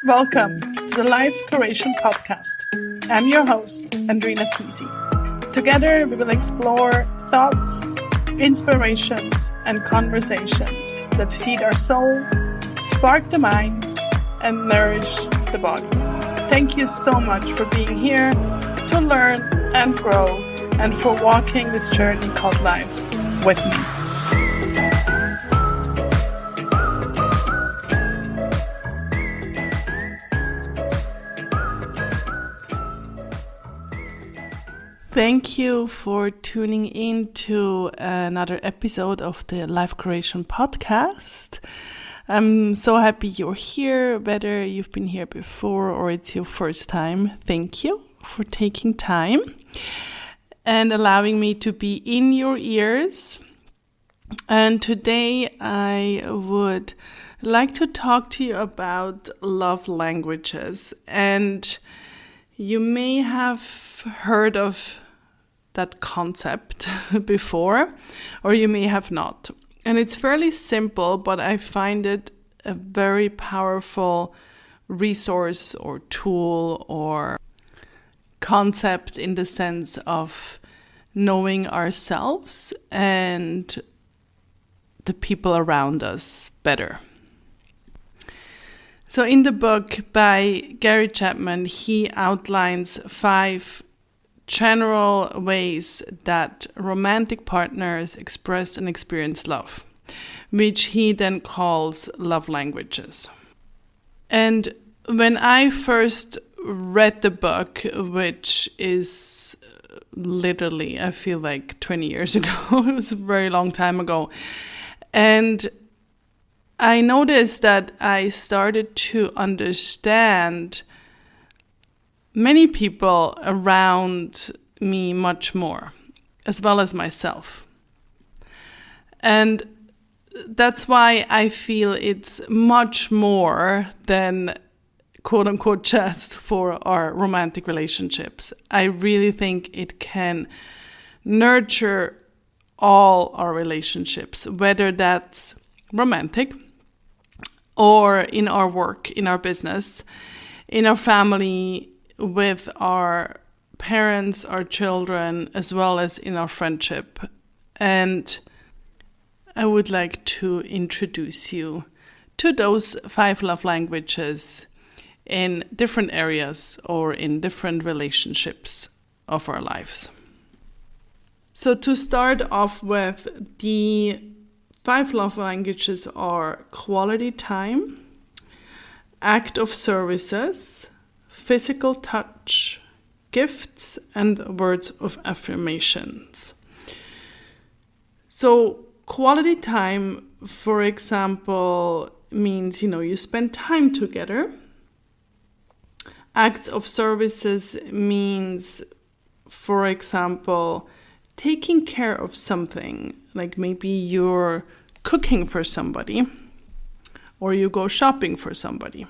Welcome to the Life Curation Podcast. I'm your host, Andrina Tisi. Together, we will explore thoughts, inspirations, and conversations that feed our soul, spark the mind, and nourish the body. Thank you so much for being here to learn and grow, and for walking this journey called life with me. Thank you for tuning in to another episode of the Life Curation Podcast. I'm so happy you're here, whether you've been here before or it's your first time. Thank you for taking time and allowing me to be in your ears. And today I would like to talk to you about love languages. And you may have heard of that concept before, or you may have not. And it's fairly simple, but I find it a very powerful resource or tool or concept in the sense of knowing ourselves and the people around us better. So in the book by Gary Chapman, he outlines 5 general ways that romantic partners express and experience love, which he then calls love languages. And when I first read the book, which is literally, I feel like 20 years ago, it was a very long time ago, and I noticed that I started to understand many people around me much more, as well as myself. And that's why I feel it's much more than quote unquote just for our romantic relationships. I really think it can nurture all our relationships, whether that's romantic or in our work, in our business, in our family, with our parents, our children, as well as in our friendship. And I would like to introduce you to those 5 love languages in different areas or in different relationships of our lives. So to start off with, the 5 love languages are quality time, act of services, physical touch, gifts, and words of affirmations. So quality time, for example, means, you spend time together. Acts of services means, for example, taking care of something, like maybe you're cooking for somebody or you go shopping for somebody.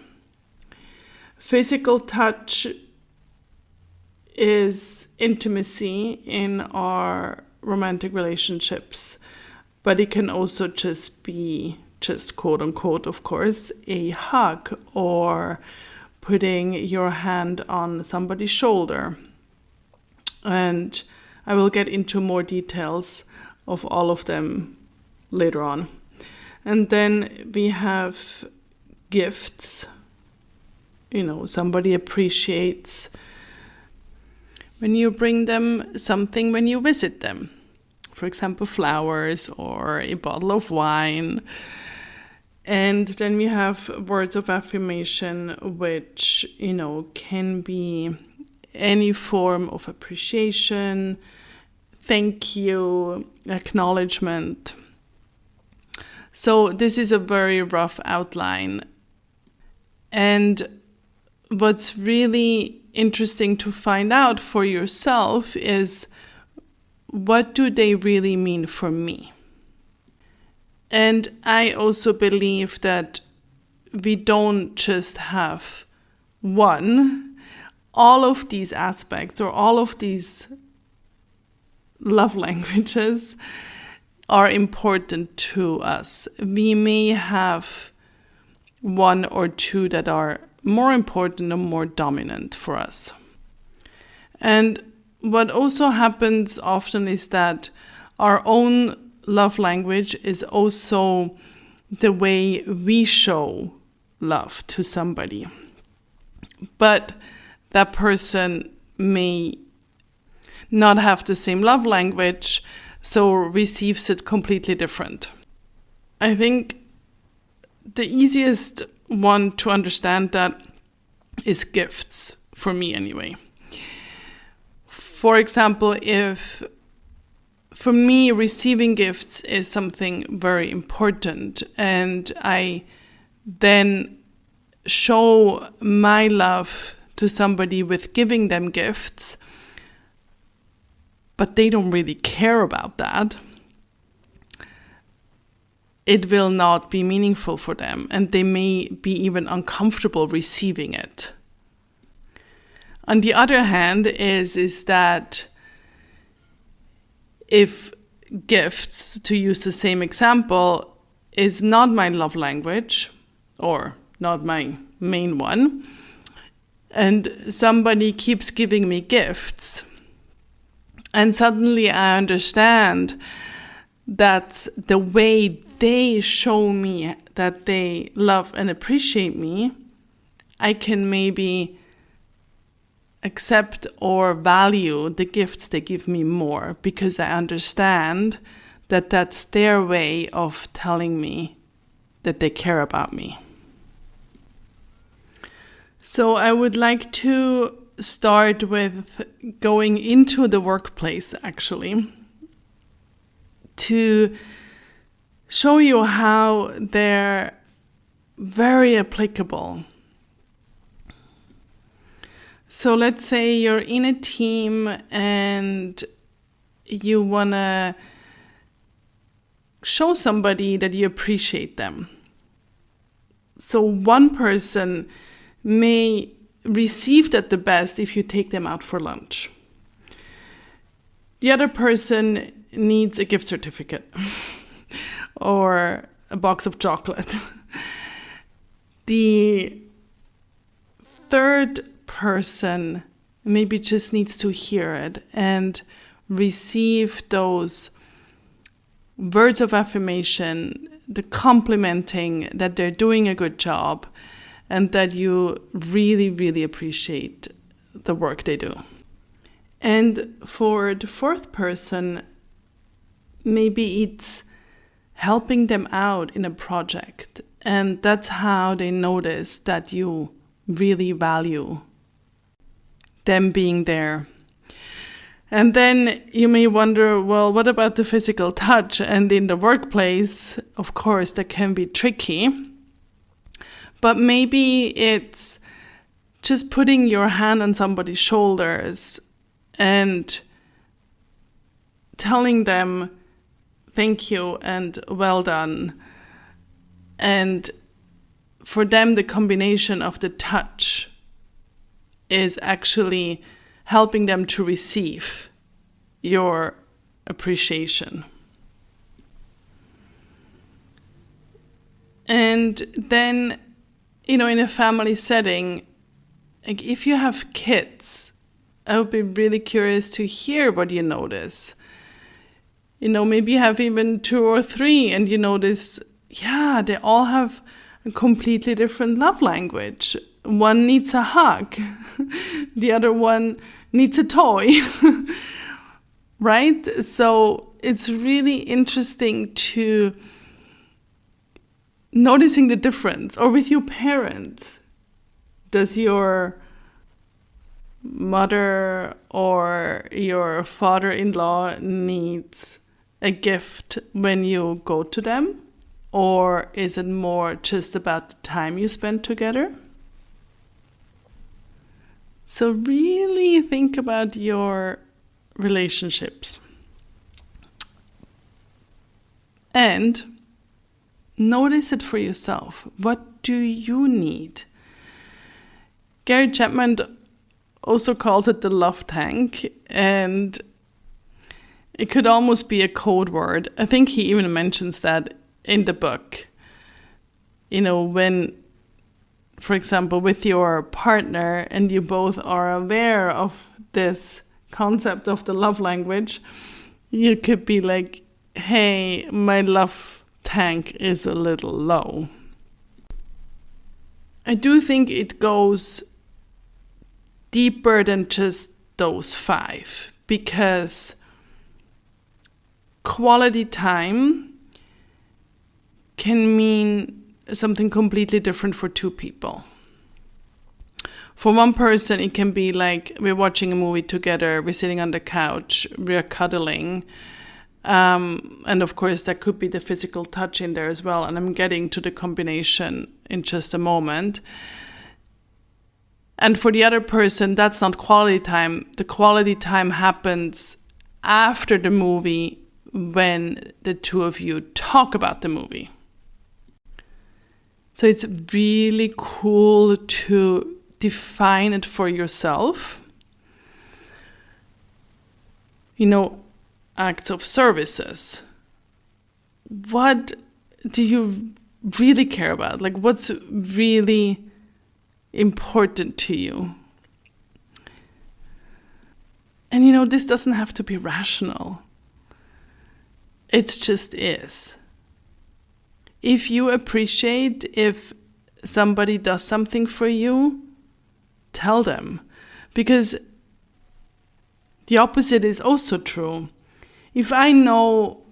Physical touch is intimacy in our romantic relationships, but it can also just be, quote unquote, of course, a hug or putting your hand on somebody's shoulder. And I will get into more details of all of them later on. And then we have gifts. Somebody appreciates when you bring them something when you visit them. For example, flowers or a bottle of wine. And then we have words of affirmation, which, can be any form of appreciation, thank you, acknowledgement. So this is a very rough outline. And what's really interesting to find out for yourself is, what do they really mean for me? And I also believe that we don't just have one. All of these aspects or all of these love languages are important to us. We may have one or two that are more important and more dominant for us. And what also happens often is that our own love language is also the way we show love to somebody. But that person may not have the same love language, so receives it completely different. I think the easiest one to understand that is gifts, for me anyway. For example, if for me receiving gifts is something very important, and I then show my love to somebody with giving them gifts, but they don't really care about that, it will not be meaningful for them, and they may be even uncomfortable receiving it. On the other hand, is that if gifts, to use the same example, is not my love language, or not my main one, and somebody keeps giving me gifts, and suddenly I understand that the way they show me that they love and appreciate me, I can maybe accept or value the gifts they give me more, because I understand that that's their way of telling me that they care about me. So I would like to start with going into the workplace, actually, to show you how they're very applicable. So let's say you're in a team and you want to show somebody that you appreciate them. So one person may receive that the best if you take them out for lunch. The other person needs a gift certificate or a box of chocolate. The third person maybe just needs to hear it and receive those words of affirmation, the complimenting that they're doing a good job and that you really, really appreciate the work they do. And for the fourth person, maybe it's helping them out in a project, and that's how they notice that you really value them being there. And then you may wonder, well, what about the physical touch? And in the workplace, of course, that can be tricky. But maybe it's just putting your hand on somebody's shoulders and telling them thank you and well done. And for them, the combination of the touch is actually helping them to receive your appreciation. And then, in a family setting, like if you have kids, I would be really curious to hear what you notice. Maybe you have even 2 or 3 and you notice, yeah, they all have a completely different love language. One needs a hug. The other one needs a toy. Right? So it's really interesting to noticing the difference. Or with your parents, does your mother or your father-in-law needs a gift when you go to them? Or is it more just about the time you spend together? So really think about your relationships. And notice it for yourself. What do you need? Gary Chapman also calls it the love tank, and it could almost be a code word. I think he even mentions that in the book. When for example, with your partner and you both are aware of this concept of the love language, you could be like, hey, my love tank is a little low. I do think it goes deeper than just those 5, because quality time can mean something completely different for 2 people. For one person, it can be like we're watching a movie together, we're sitting on the couch, we're cuddling. And of course, there could be the physical touch in there as well. And I'm getting to the combination in just a moment. And for the other person, that's not quality time. The quality time happens after the movie when the 2 of you talk about the movie. So it's really cool to define it for yourself. Acts of services. What do you really care about? Like, what's really important to you? And this doesn't have to be rational. It just is. If you appreciate if somebody does something for you, tell them. Because the opposite is also true. If I know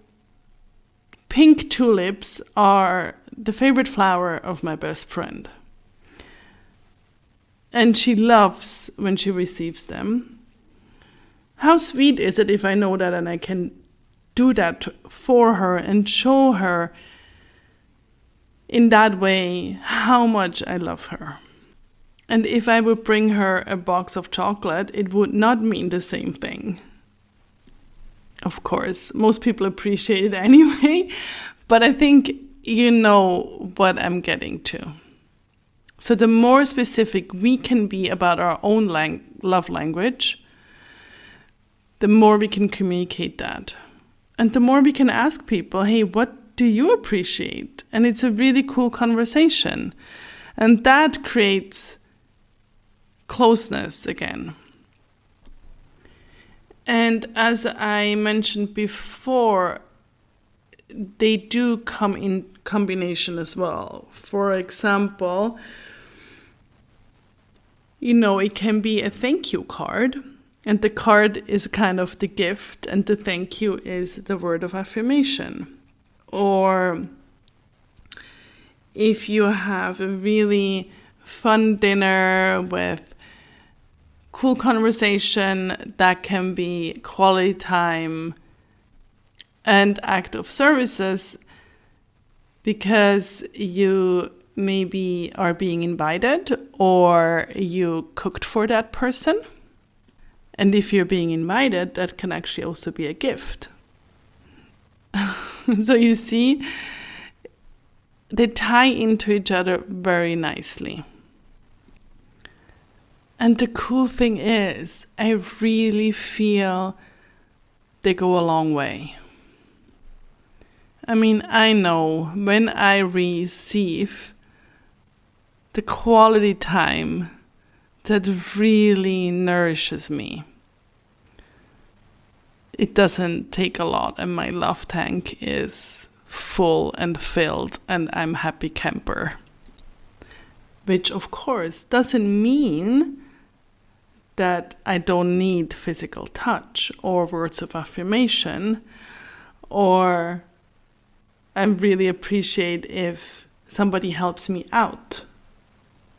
pink tulips are the favorite flower of my best friend, and she loves when she receives them, how sweet is it if I know that and I can do that for her and show her in that way how much I love her. And if I would bring her a box of chocolate, it would not mean the same thing. Of course, most people appreciate it anyway, but I think you know what I'm getting to. So the more specific we can be about our own love language, the more we can communicate that. And the more we can ask people, hey, what do you appreciate? And it's a really cool conversation. And that creates closeness again. And as I mentioned before, they do come in combination as well. For example, it can be a thank you card. And the card is kind of the gift, and the thank you is the word of affirmation. Or if you have a really fun dinner with cool conversation, that can be quality time and act of services, because you maybe are being invited or you cooked for that person. And if you're being invited, that can actually also be a gift. So you see, they tie into each other very nicely. And the cool thing is, I really feel they go a long way. I mean, I know when I receive the quality time that really nourishes me, it doesn't take a lot, and my love tank is full and filled, and I'm happy camper. Which, of course, doesn't mean that I don't need physical touch or words of affirmation, or I really appreciate if somebody helps me out.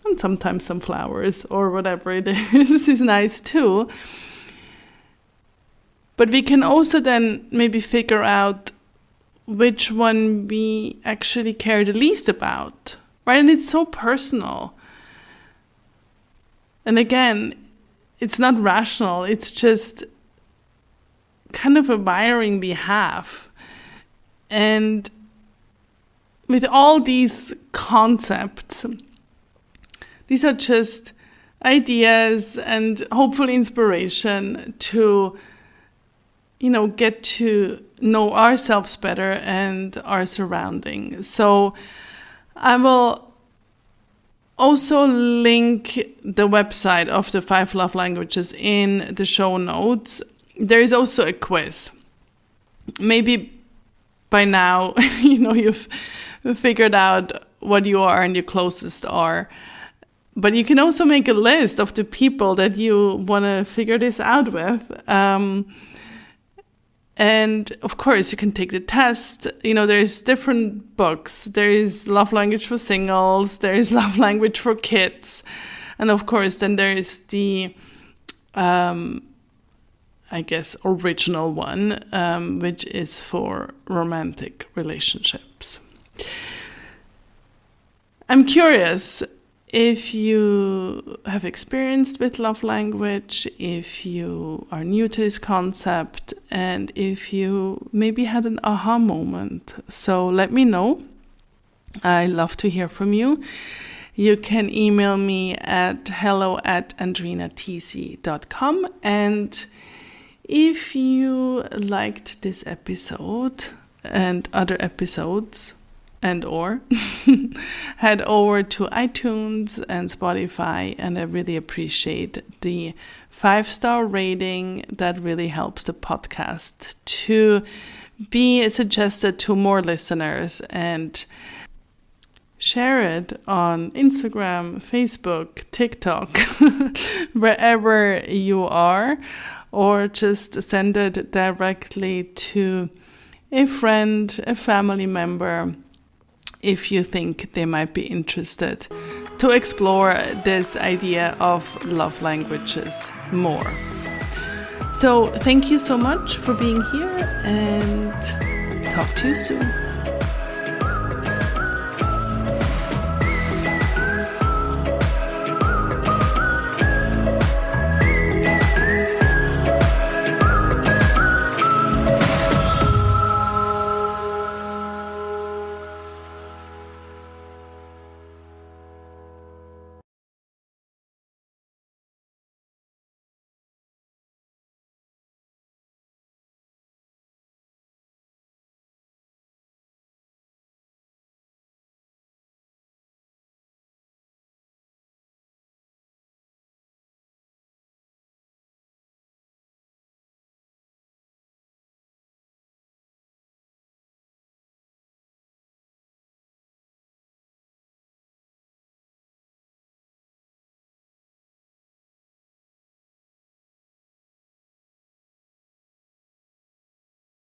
And sometimes some flowers or whatever it is nice too. But we can also then maybe figure out which one we actually care the least about, right? And it's so personal. And again, it's not rational. It's just kind of a wiring we have. And with all these concepts, these are just ideas and hopefully inspiration to, get to know ourselves better and our surroundings. So I will also link the website of the 5 love languages in the show notes. There is also a quiz. Maybe by now, you've figured out what you are and your closest are. But you can also make a list of the people that you want to figure this out with. And of course, you can take the test. There's different books. There is Love Language for Singles. There is Love Language for Kids. And of course, then there is the, original one, which is for romantic relationships. I'm curious if you have experienced with love language, if you are new to this concept, and if you maybe had an aha moment. So let me know. I love to hear from you. You can email me at hello@andrinatc.com. And if you liked this episode and other episodes, or head over to iTunes and Spotify, and I really appreciate the 5-star rating. That really helps the podcast to be suggested to more listeners, and share it on Instagram, Facebook, TikTok, wherever you are, or just send it directly to a friend, a family member, if you think they might be interested to explore this idea of love languages more. So thank you so much for being here, and talk to you soon.